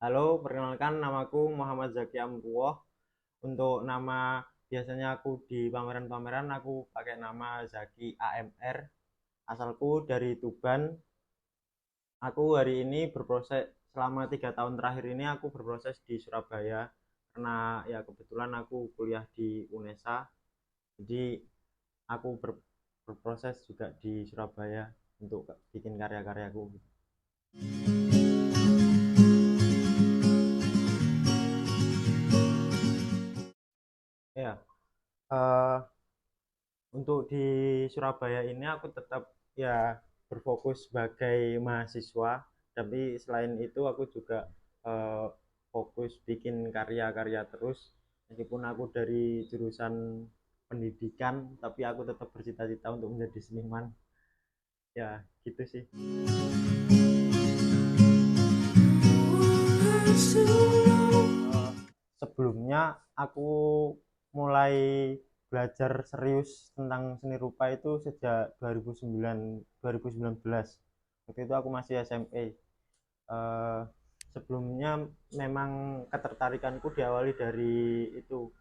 Halo, perkenalkan namaku Muhammad Zaki Amruwoh. Untuk nama biasanya aku di pameran-pameran aku pakai nama Zaki AMR. Asalku dari Tuban. Aku hari ini berproses selama 3 tahun terakhir ini aku berproses di Surabaya karena ya kebetulan aku kuliah di UNESA. Jadi aku berproses juga di Surabaya untuk bikin karya-karyaku. Ya, eh, untuk di Surabaya ini aku tetap ya berfokus sebagai mahasiswa, tapi selain itu aku juga eh, fokus bikin karya-karya terus. Meskipun aku dari jurusan pendidikan, tapi aku tetap bercita-cita untuk menjadi seniman. Ya, gitu sih. Eh, Sebelumnya aku mulai belajar serius tentang seni rupa itu sejak 2019. Waktu itu aku masih SMA. Eh, Sebelumnya memang ketertarikanku diawali dari itu.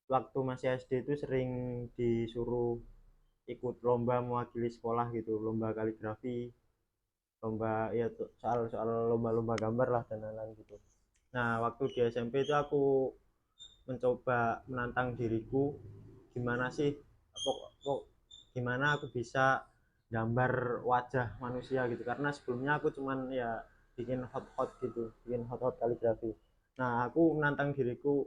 Waktu masih SD itu sering disuruh ikut lomba mewakili sekolah gitu, lomba kaligrafi, lomba ya soal-soal lomba-lomba gambar lah dan lain-lain gitu. Nah, waktu di SMP itu aku mencoba menantang diriku, gimana sih pok, pok, gimana aku bisa gambar wajah manusia gitu, karena sebelumnya aku cuman ya bikin hot-hot gitu, bikin hot-hot kaligrafi. Nah, aku menantang diriku,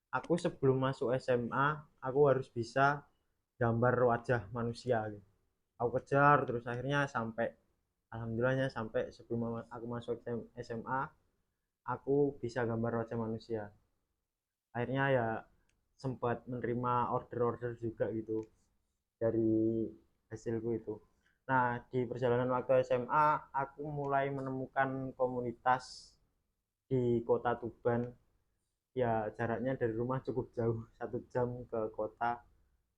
aku sebelum masuk SMA aku harus bisa gambar wajah manusia gitu. Aku kejar terus, akhirnya sampai alhamdulillahnya sampai sebelum aku masuk SMA aku bisa gambar wajah manusia. Akhirnya ya sempat menerima order-order juga gitu dari hasilku itu. Nah, di perjalanan waktu SMA aku mulai menemukan komunitas di kota Tuban. Ya, jaraknya dari rumah cukup jauh, 1 jam ke kota.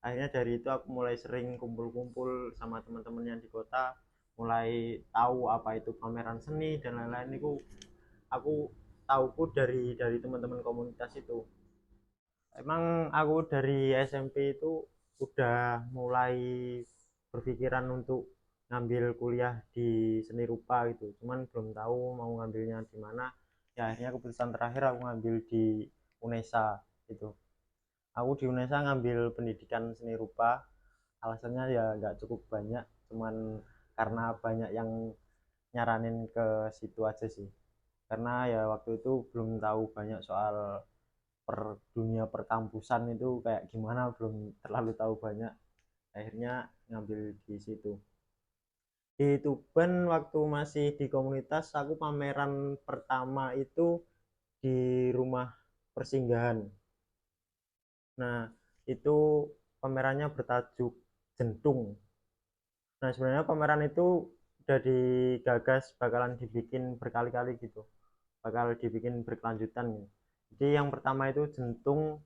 Akhirnya dari itu aku mulai sering kumpul-kumpul sama teman-teman yang di kota, mulai tahu apa itu pameran seni dan lain-lain. Itu aku tahuku dari teman-teman komunitas itu. Emang aku dari SMP itu udah mulai berpikiran untuk ngambil kuliah di seni rupa gitu, cuman belum tahu mau ngambilnya di mana. Ya, akhirnya keputusan terakhir aku ngambil di UNESA itu. Aku di UNESA ngambil pendidikan seni rupa. Alasannya ya nggak cukup banyak, cuman karena banyak yang nyaranin ke situ aja sih, karena ya waktu itu belum tahu banyak soal dunia perkampusan itu kayak gimana, belum terlalu tahu banyak. Akhirnya ngambil di situ. Di Tuban waktu masih di komunitas aku pameran pertama itu di rumah persinggahan. Nah, itu pamerannya bertajuk Jentung. Nah, sebenarnya pameran itu udah digagas bakalan dibikin berkali-kali gitu, bakal dibikin berkelanjutan gitu. Jadi yang pertama itu Jentung,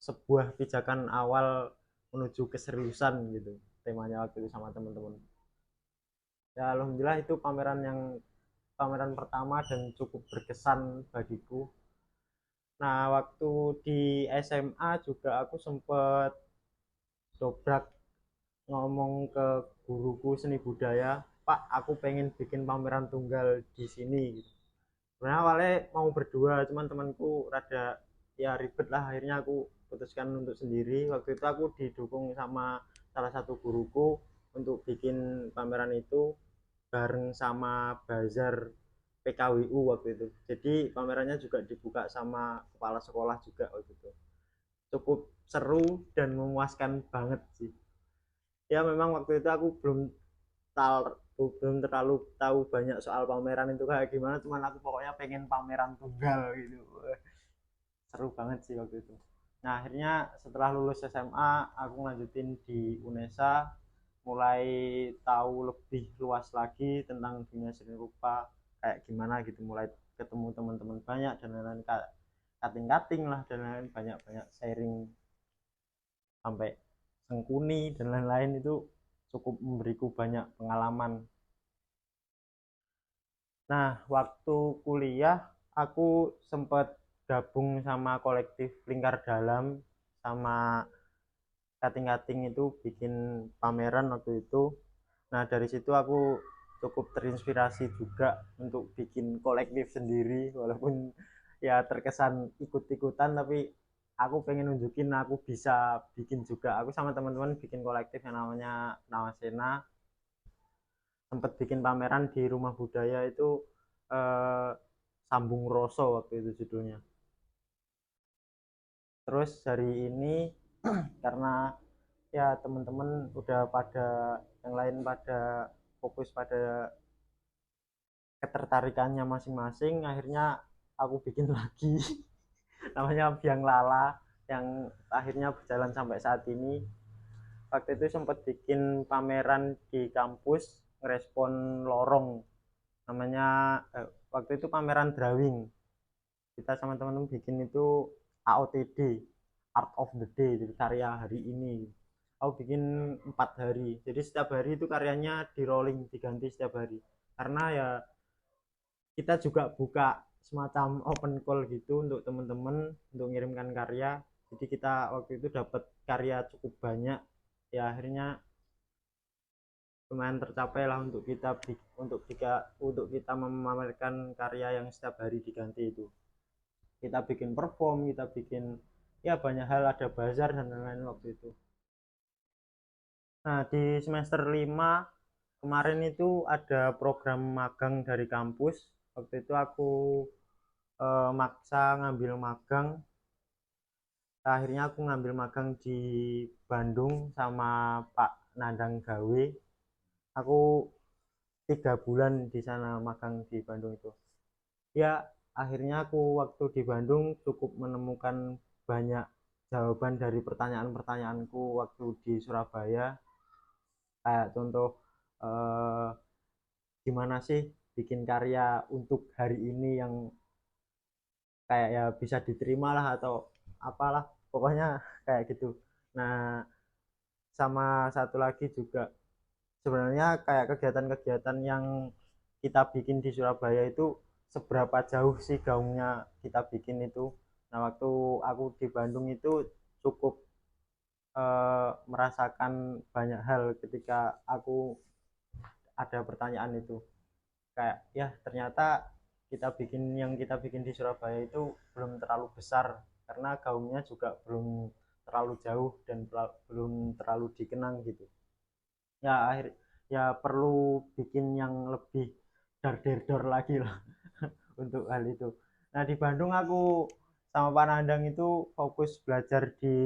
sebuah pijakan awal menuju keseriusan gitu, temanya waktu itu sama teman-teman. Ya, alhamdulillah itu pameran pertama dan cukup berkesan bagiku. Nah, waktu di SMA juga aku sempet dobrak ngomong ke guruku seni budaya, Pak, aku pengen bikin pameran tunggal di sini gitu. Sebenarnya awalnya mau berdua, cuman temanku rada ya ribet lah, akhirnya aku putuskan untuk sendiri. Waktu itu aku didukung sama salah satu guruku untuk bikin pameran itu bareng sama bazar PKWU waktu itu. Jadi pamerannya juga dibuka sama kepala sekolah juga waktu itu. Cukup seru dan memuaskan banget sih. Ya, memang waktu itu aku belum terlalu tahu banyak soal pameran itu kayak gimana, cuman aku pokoknya pengen pameran tunggal gitu. Seru banget sih waktu itu. Nah, akhirnya setelah lulus SMA aku lanjutin di UNESA, mulai tahu lebih luas lagi tentang dunia seni rupa kayak gimana gitu, mulai ketemu teman-teman banyak dan lain-lain, kating-kating lah dan lain-lain, banyak-banyak sharing sampai sengkuni dan lain-lain. Itu cukup memberiku banyak pengalaman. Nah, waktu kuliah aku sempat gabung sama kolektif Lingkar Dalam, sama kating-kating itu bikin pameran waktu itu. Nah, dari situ aku cukup terinspirasi juga untuk bikin kolektif sendiri, walaupun ya terkesan ikut-ikutan, tapi aku pengen nunjukin aku bisa bikin juga. Aku sama teman-teman bikin kolektif yang namanya Nawasena, sempat bikin pameran di Rumah Budaya itu, eh, Sambung Roso waktu itu judulnya. Terus hari ini karena ya teman-teman udah pada, yang lain pada fokus pada ketertarikannya masing-masing, akhirnya aku bikin lagi namanya Biang Lala, yang akhirnya berjalan sampai saat ini. Waktu itu sempat bikin pameran di kampus, ngerespon lorong namanya, waktu itu pameran drawing. Kita sama teman-teman bikin itu AOTD, Art of the Day, jadi karya hari ini. Aku bikin 4 hari, jadi setiap hari itu karyanya di rolling, diganti setiap hari. Karena ya kita juga buka semacam open call gitu untuk teman-teman untuk mengirimkan karya. Jadi kita waktu itu dapat karya cukup banyak, ya akhirnya lumayan tercapai lah untuk kita untuk kita memamerkan karya yang setiap hari diganti itu. Kita bikin perform, kita bikin ya banyak hal, ada bazar dan lain-lain waktu itu. Nah, di semester 5 kemarin itu ada program magang dari kampus. Waktu itu aku maksa ngambil magang. Akhirnya aku ngambil magang di Bandung sama Pak Nandang Gawe. Aku 3 bulan di sana magang di Bandung itu. Ya, akhirnya aku waktu di Bandung cukup menemukan banyak jawaban dari pertanyaan-pertanyaanku waktu di Surabaya. Kayak contoh, eh, gimana sih bikin karya untuk hari ini yang kayak ya bisa diterima lah, atau apalah pokoknya kayak gitu. Nah, sama satu lagi juga, sebenarnya kayak kegiatan-kegiatan yang kita bikin di Surabaya itu seberapa jauh sih gaungnya kita bikin itu. Nah, waktu aku di Bandung itu cukup merasakan banyak hal ketika aku ada pertanyaan itu, kayak ya ternyata kita bikin di Surabaya itu belum terlalu besar, karena gaungnya juga belum terlalu jauh dan belum terlalu dikenang gitu. Ya akhir ya perlu bikin yang lebih dar der dor lagi lah untuk hal itu. Nah, di Bandung aku sama Pak Nandang itu fokus belajar di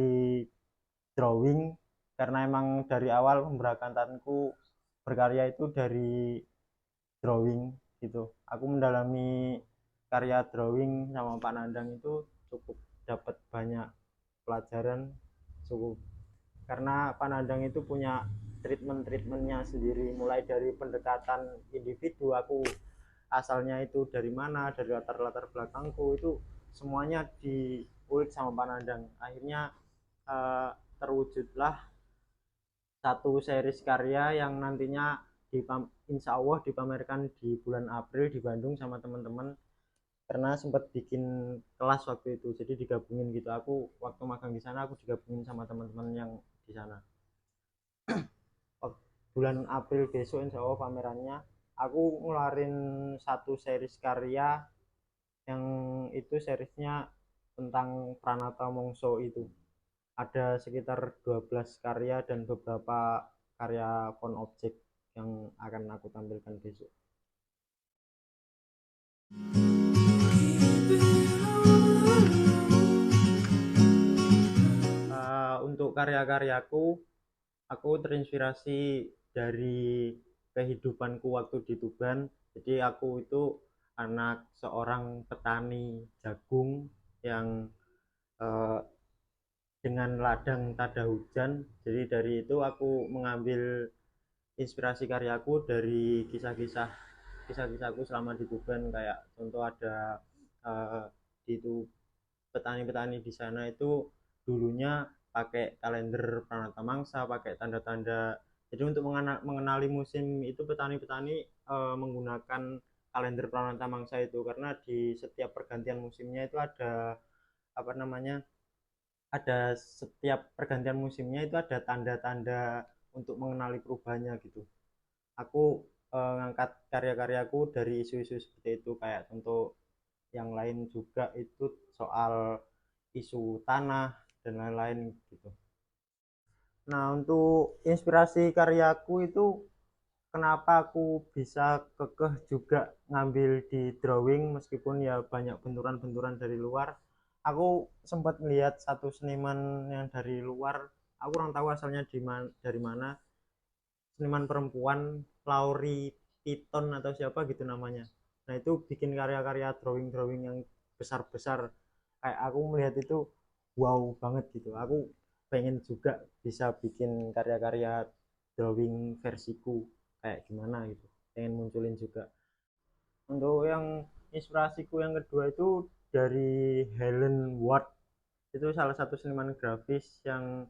drawing, karena emang dari awal pemberangkatanku berkarya itu dari drawing gitu. Aku mendalami karya drawing sama Pak Nandang itu cukup dapat banyak pelajaran, cukup, karena Pak Nandang itu punya treatmentnya sendiri, mulai dari pendekatan individu, aku asalnya itu dari mana, dari latar-latar belakangku itu semuanya diulik sama Pak Nandang. Akhirnya terwujudlah satu series karya yang nantinya insya Allah dipamerkan di bulan April di Bandung sama teman-teman, karena sempat bikin kelas waktu itu, jadi digabungin gitu. Aku waktu magang di sana aku digabungin sama teman-teman yang di sana. Bulan April besok insya Allah pamerannya, aku ngeluarin satu series karya yang itu seriesnya tentang Pranata Mongso. Itu ada sekitar 12 karya dan beberapa karya phone object yang akan aku tampilkan besok. Untuk karya-karyaku, aku terinspirasi dari kehidupanku waktu di Tuban. Jadi aku itu anak seorang petani jagung yang eh, dengan ladang tada hujan. Jadi dari itu aku mengambil inspirasi karyaku dari kisah-kisahku selama di Tuban. Kayak contoh ada, eh, di itu petani-petani di sana itu dulunya pakai kalender Pranata Mangsa, pakai tanda-tanda. Jadi untuk mengenali musim itu petani-petani menggunakan kalender Pranata Mangsa itu, karena di setiap pergantian musimnya itu ada apa namanya, ada setiap pergantian musimnya itu ada tanda-tanda untuk mengenali perubahannya gitu. Aku ngangkat karya-karyaku dari isu-isu seperti itu, kayak contoh yang lain juga itu soal isu tanah dan lain-lain gitu. Nah, untuk inspirasi karyaku itu kenapa aku bisa kekeh juga ngambil di drawing meskipun ya banyak benturan-benturan dari luar. Aku sempat melihat satu seniman yang dari luar, aku kurang tahu asalnya dari mana, seniman perempuan Lauri Piton atau siapa gitu namanya. Nah, itu bikin karya-karya drawing-drawing yang besar-besar, kayak aku melihat itu wow banget gitu. Aku pengen juga bisa bikin karya-karya drawing versiku kayak gimana gitu, pengen munculin juga. Untuk yang inspirasiku yang kedua itu dari Helen Ward, itu salah satu seniman grafis yang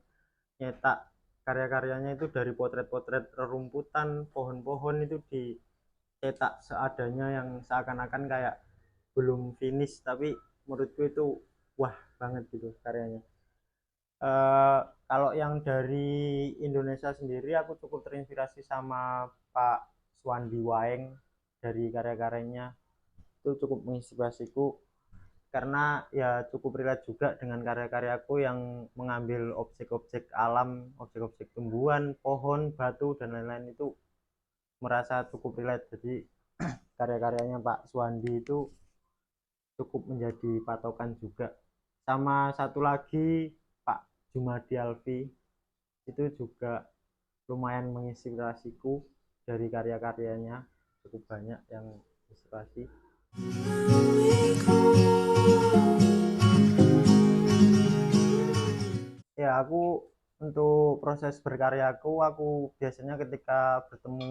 nyetak karya-karyanya itu dari potret-potret rerumputan, pohon-pohon itu dicetak seadanya, yang seakan-akan kayak belum finish, tapi menurutku itu wah banget gitu karyanya. Eh, Kalau yang dari Indonesia sendiri aku cukup terinspirasi sama Pak Swandi Waeng, dari karya-karyanya itu cukup menginspirasiku, karena ya cukup relate juga dengan karya-karyaku yang mengambil objek-objek alam, objek-objek tumbuhan, pohon, batu dan lain-lain, itu merasa cukup relate. Jadi karya-karyanya Pak Swandi itu cukup menjadi patokan juga. Sama satu lagi Pak Jumadi Alfi, itu juga lumayan menginspirasiku, dari karya-karyanya cukup banyak yang inspirasi. Ya, aku untuk proses berkaryaku, aku biasanya ketika bertemu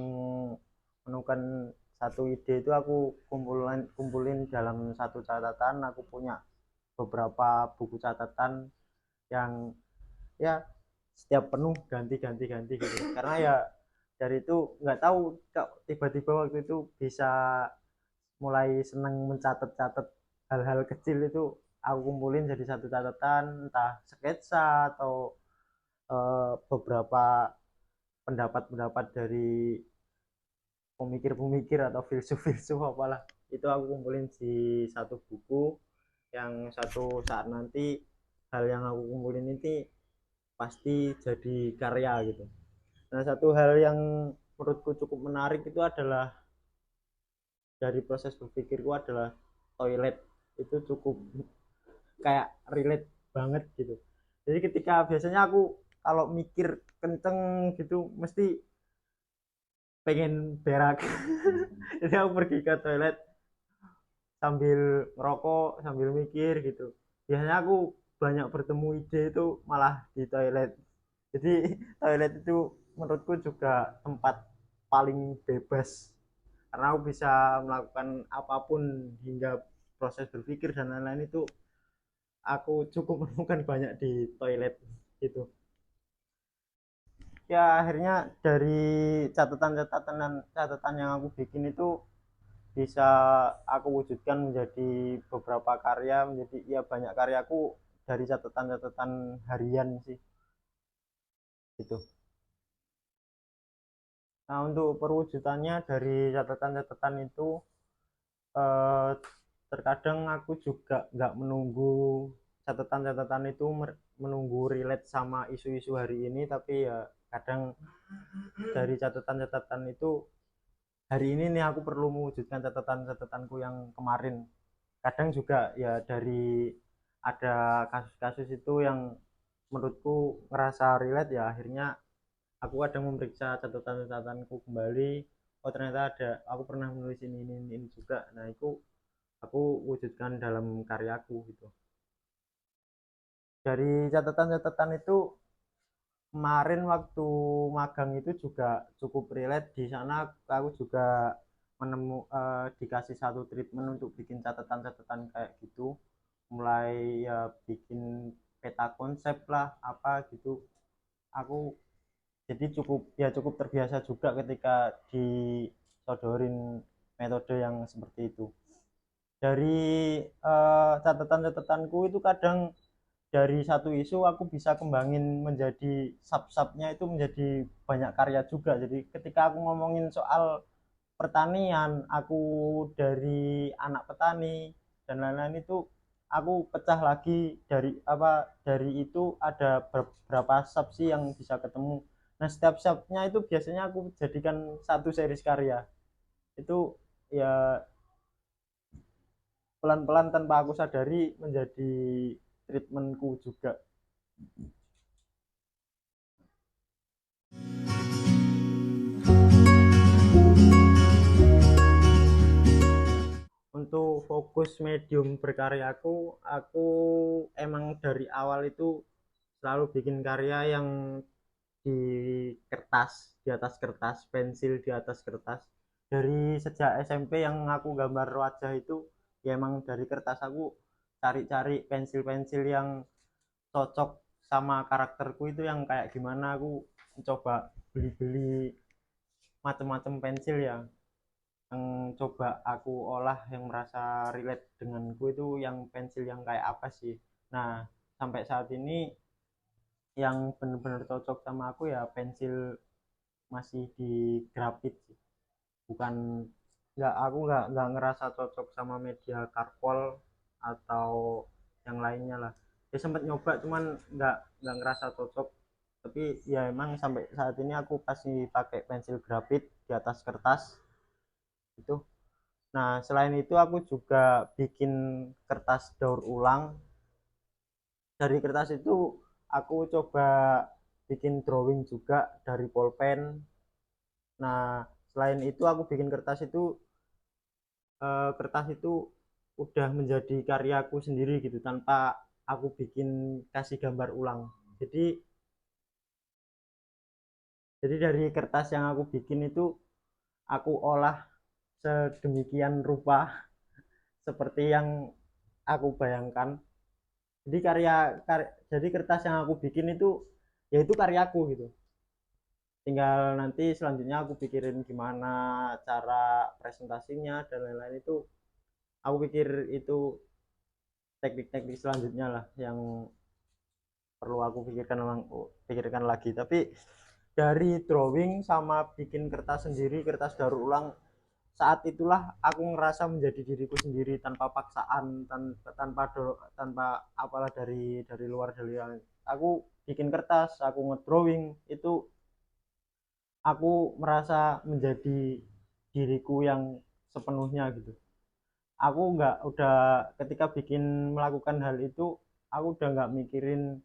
menemukan satu ide itu aku kumpulin dalam satu catatan. Aku punya beberapa buku catatan yang ya setiap penuh ganti gitu, karena ya dari itu nggak tahu kok tiba-tiba waktu itu bisa mulai seneng mencatat-catat hal-hal kecil itu, aku kumpulin jadi satu catatan, entah sketsa atau beberapa pendapat-pendapat dari pemikir-pemikir atau filsuf-filsuf apalah, itu aku kumpulin di satu buku, yang satu saat nanti hal yang aku kumpulin ini pasti jadi karya gitu. Nah, satu hal yang menurutku cukup menarik itu adalah, dari proses berpikirku adalah toilet. Itu cukup kayak relate banget gitu. Jadi ketika biasanya aku kalau mikir kenceng gitu mesti pengen berak. Jadi aku pergi ke toilet sambil ngerokok sambil mikir gitu. Biasanya aku banyak bertemu ide itu malah di toilet. Jadi toilet itu menurutku juga tempat paling bebas, karena aku bisa melakukan apapun hingga proses berpikir dan lain-lain itu aku cukup menemukan banyak di toilet itu. Ya akhirnya dari catatan-catatan dan catatan yang aku bikin itu bisa aku wujudkan menjadi beberapa karya, menjadi ya banyak karyaku dari catatan-catatan harian sih itu. Nah, untuk perwujudannya dari catatan-catatan itu, eh, terkadang aku juga nggak menunggu catatan-catatan itu menunggu relate sama isu-isu hari ini, tapi ya kadang dari catatan-catatan itu hari ini nih aku perlu mewujudkan catatan-catatanku yang kemarin. Kadang juga ya dari ada kasus-kasus itu yang menurutku ngerasa relate, ya akhirnya aku kadang memeriksa catatan-catatanku kembali. Oh ternyata ada, aku pernah menulis ini juga. Nah itu aku wujudkan dalam karyaku gitu. Dari catatan-catatan itu kemarin waktu magang itu juga cukup relate. Di sana aku juga dikasih satu treatment untuk bikin catatan-catatan kayak gitu, mulai ya bikin peta konsep lah apa gitu. Aku jadi cukup terbiasa juga ketika disodorin metode yang seperti itu. Dari catatan-catatanku itu kadang dari satu isu aku bisa kembangin menjadi sub-subnya itu menjadi banyak karya juga. Jadi ketika aku ngomongin soal pertanian, aku dari anak petani dan lain-lain itu aku pecah lagi dari itu ada beberapa sub sih yang bisa ketemu. Nah, setiap subnya itu biasanya aku jadikan satu series karya. Itu ya pelan-pelan tanpa aku sadari menjadi treatmentku juga. Untuk fokus medium berkaryaku, aku emang dari awal itu selalu bikin karya yang di kertas, di atas kertas, pensil di atas kertas. Dari sejak SMP yang aku gambar wajah itu, ya emang dari kertas aku cari-cari pensil-pensil yang cocok sama karakterku itu yang kayak gimana. Aku coba beli-beli macam-macam pensil ya, yang coba aku olah yang merasa relate denganku itu yang pensil yang kayak apa sih. Nah, sampai saat ini yang benar-benar cocok sama aku ya pensil masih di grafit sih. Bukan, nggak ngerasa cocok sama media karpol atau yang lainnya lah. Ya sempat nyoba cuman nggak ngerasa cocok. Tapi ya emang sampai saat ini aku pasti pakai pensil grafit di atas kertas itu. Nah, selain itu aku juga bikin kertas daur ulang. Dari kertas itu aku coba bikin drawing juga dari pulpen. Nah, selain itu aku bikin kertas itu udah menjadi karyaku sendiri gitu tanpa aku bikin kasih gambar ulang. Jadi jadi dari kertas yang aku bikin itu aku olah sedemikian rupa seperti yang aku bayangkan. Jadi kertas yang aku bikin itu yaitu karyaku gitu. Tinggal nanti selanjutnya aku pikirin gimana cara presentasinya dan lain-lain itu. Aku pikir itu teknik-teknik selanjutnya lah yang perlu aku pikirkan lagi. Tapi dari drawing sama bikin kertas sendiri, kertas daur ulang, saat itulah aku ngerasa menjadi diriku sendiri tanpa paksaan, tanpa apalah dari luar. Aku bikin kertas, aku ngedrawing itu aku merasa menjadi diriku yang sepenuhnya gitu. Aku nggak udah Ketika melakukan hal itu, aku udah nggak mikirin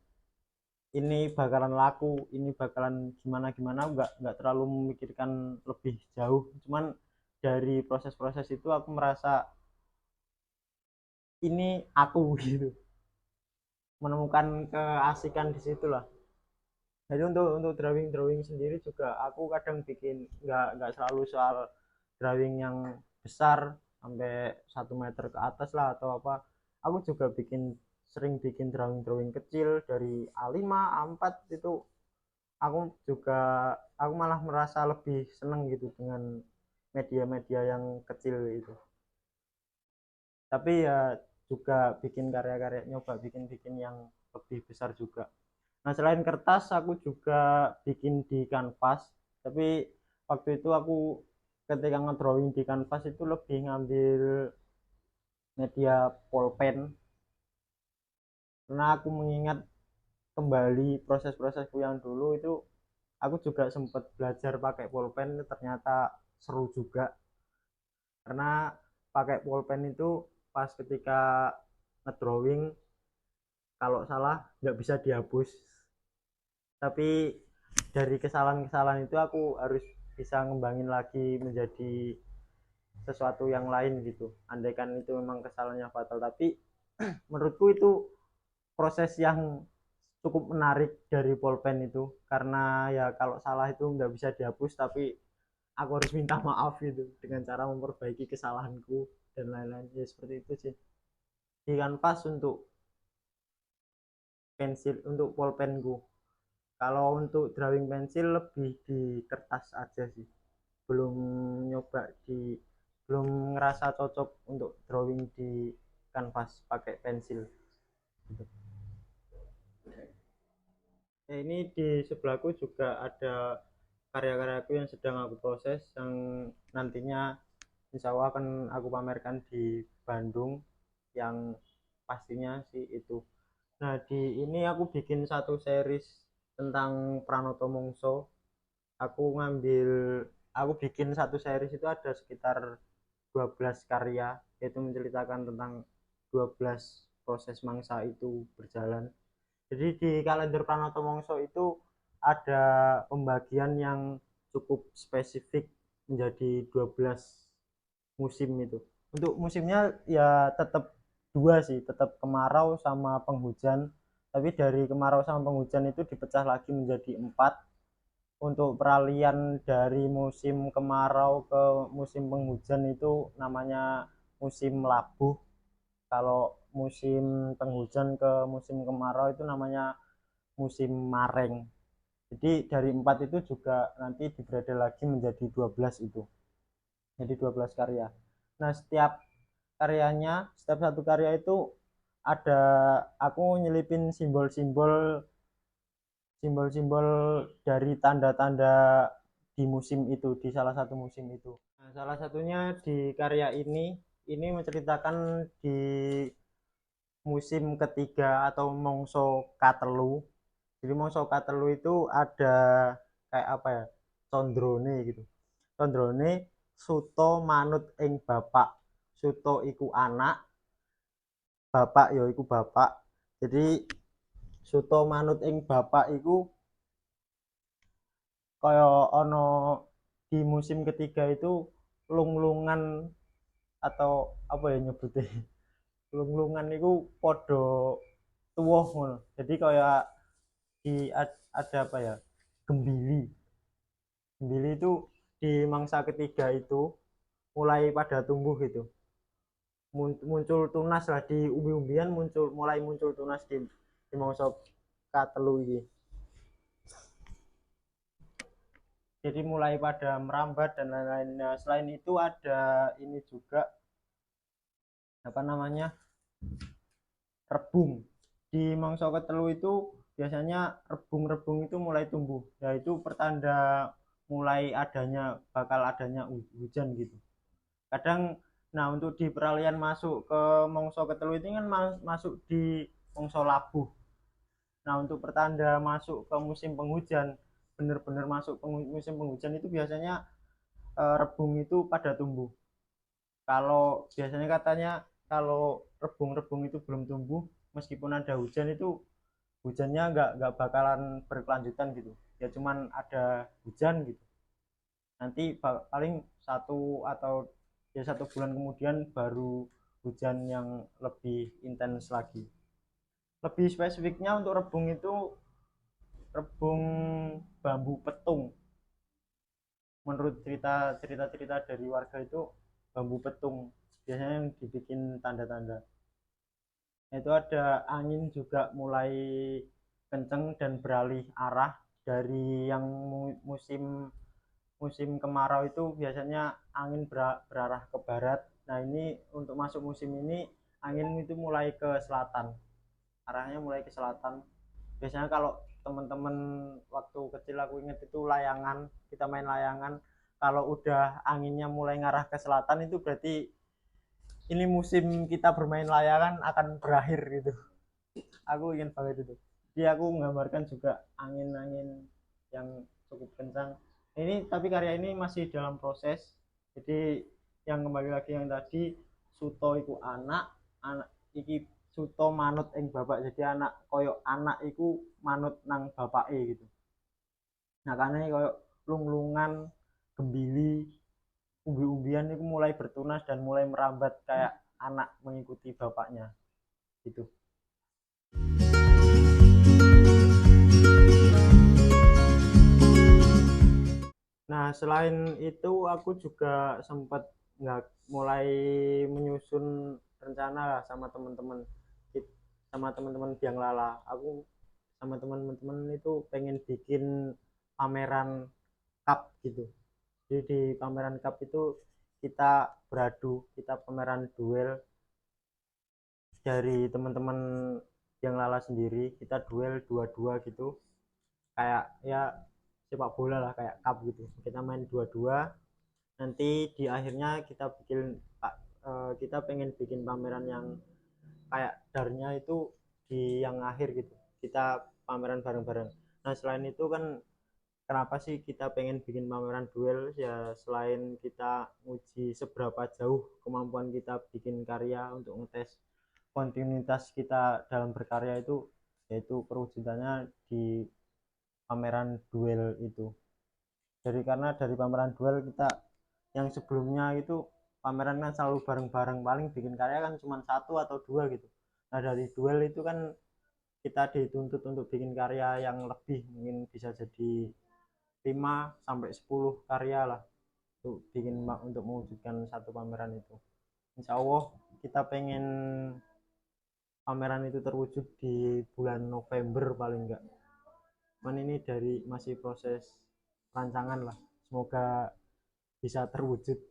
ini bakalan laku, ini bakalan gimana gimana. Nggak terlalu memikirkan lebih jauh. Cuman dari proses-proses itu aku merasa ini aku gitu, menemukan keasikan di situ lah. Jadi untuk drawing drawing sendiri juga aku kadang bikin nggak selalu soal drawing yang besar sampai 1 meter ke atas lah atau apa. Aku juga sering bikin drawing drawing kecil dari A5 A4 itu. Aku malah merasa lebih seneng gitu dengan media-media yang kecil itu. Tapi ya juga bikin karya-karya, nyoba bikin-bikin yang lebih besar juga. Nah, selain kertas aku juga bikin di kanvas. Tapi waktu itu aku ketika ngedrawing di kanvas itu lebih ngambil media pulpen, karena aku mengingat kembali proses-prosesku yang dulu itu. Aku juga sempat belajar pakai pulpen, ternyata seru juga. Karena pakai pulpen itu pas ketika ngedrawing, kalau salah nggak bisa dihapus. Tapi dari kesalahan-kesalahan itu aku harus bisa ngembangin lagi menjadi sesuatu yang lain gitu. Andaikan itu memang kesalahannya fatal, tapi menurutku itu proses yang cukup menarik dari pulpen itu. Karena ya kalau salah itu nggak bisa dihapus, tapi aku harus minta maaf gitu dengan cara memperbaiki kesalahanku dan lain-lain. Ya seperti itu sih di kanvas untuk pensil, untuk pulpenku. Kalau untuk drawing pensil lebih di kertas aja sih, belum nyoba di belum ngerasa cocok untuk drawing di kanvas pakai pensil gitu. Ini di sebelahku juga ada karya-karyaku yang sedang aku proses, yang nantinya insya Allah akan aku pamerkan di Bandung, yang pastinya sih itu. Nah, di ini aku bikin satu series tentang Pranoto Mongso. Aku bikin satu series itu ada sekitar 12 karya, yaitu menceritakan tentang 12 proses mangsa itu berjalan. Jadi di kalender Pranoto Mongso itu ada pembagian yang cukup spesifik menjadi 12 musim itu. Untuk musimnya ya tetap dua sih, tetap kemarau sama penghujan. Tapi dari kemarau sama penghujan itu dipecah lagi menjadi 4. Untuk peralihan dari musim kemarau ke musim penghujan itu namanya musim labuh. Kalau musim penghujan ke musim kemarau itu namanya musim mareng. Jadi dari 4 itu juga nanti dibredel lagi menjadi 12 itu. Jadi 12 karya. Nah, setiap satu karya itu ada, aku nyelipin simbol-simbol dari tanda-tanda di musim itu, di salah satu musim itu. Nah, salah satunya di karya ini menceritakan di musim ketiga atau mongso katelu. Jadi mongso katelu itu ada kayak apa ya, condrone gitu. Condrone suto manut ing bapak. Suto iku anak, bapak ya iku bapak. Jadi suto manut ing bapak iku kaya ono di musim ketiga itu lunglungan, atau apa ya nyebutnya, lunglungan itu podo tuwuh ngono. Jadi kayak ada apa ya, gembili. Gembili itu di mangsa ketiga itu mulai pada tumbuh gitu, muncul tunas lah di umbi-umbian, mulai muncul tunas di mangsa katelu ini. Jadi mulai pada merambat dan lain-lain. Nah, selain itu ada ini juga apa namanya, rebung. Di mangsa ketelu itu biasanya rebung-rebung itu mulai tumbuh, yaitu pertanda mulai bakal adanya hujan gitu. Kadang, nah untuk di peralihan masuk ke mangsa ketelu ini kan masuk di mangsa labuh. Nah, untuk pertanda masuk ke musim penghujan, benar-benar masuk musim penghujan itu biasanya rebung itu pada tumbuh. Kalau biasanya katanya kalau rebung-rebung itu belum tumbuh, meskipun ada hujan itu hujannya nggak bakalan berkelanjutan gitu. Ya cuman ada hujan gitu. Nanti paling 1 bulan kemudian baru hujan yang lebih intens lagi. Lebih spesifiknya untuk rebung itu rebung bambu petung. Menurut cerita dari warga itu bambu petung biasanya yang dibikin tanda-tanda. Itu ada angin juga mulai kenceng dan beralih arah dari yang musim musim kemarau itu biasanya angin berarah ke barat. Nah, ini untuk masuk musim ini angin itu mulai ke selatan, arahnya mulai ke selatan. Biasanya kalau teman-teman waktu kecil aku inget itu layangan, kita main layangan, kalau udah anginnya mulai ngarah ke selatan itu berarti ini musim kita bermain layangan akan berakhir gitu. Aku ingin banget itu. Jadi aku menggambarkan juga angin-angin yang cukup kencang. Ini tapi karya ini masih dalam proses. Jadi yang kembali lagi yang tadi, Suto iku anak iki Suto manut ing bapak. Jadi anak koyok anak iku manut nang bapake gitu. Nah, karena koyok lunglungan, gembili, umbi-umbian itu mulai bertunas dan mulai merambat kayak anak mengikuti bapaknya gitu. Nah, selain itu aku juga sempat nggak mulai menyusun rencana lah sama teman-teman Biang Lala. Aku sama teman-teman itu pengen bikin pameran cup gitu. Jadi di pameran cup itu kita beradu, kita pameran duel dari teman-teman yang lala sendiri, kita duel dua-dua gitu, kayak ya sepak bola lah, kayak cup gitu, kita main dua-dua. Nanti di akhirnya kita pengen bikin pameran yang kayak darnya itu di yang akhir gitu, kita pameran bareng-bareng. Nah selain itu kan, kenapa sih kita pengen bikin pameran duel ya, selain kita uji seberapa jauh kemampuan kita bikin karya untuk ngetes kontinuitas kita dalam berkarya itu, yaitu perwujudannya di pameran duel itu. Jadi karena dari pameran duel kita yang sebelumnya itu pameran kan selalu bareng-bareng, paling bikin karya kan cuma satu atau dua gitu. Nah dari duel itu kan kita dituntut untuk bikin karya yang lebih, mungkin bisa jadi 5 sampai 10 karya lah untuk mewujudkan satu pameran itu. Insya Allah kita pengen pameran itu terwujud di bulan November paling enggak. Cuman ini dari masih proses rancangan lah. Semoga bisa terwujud.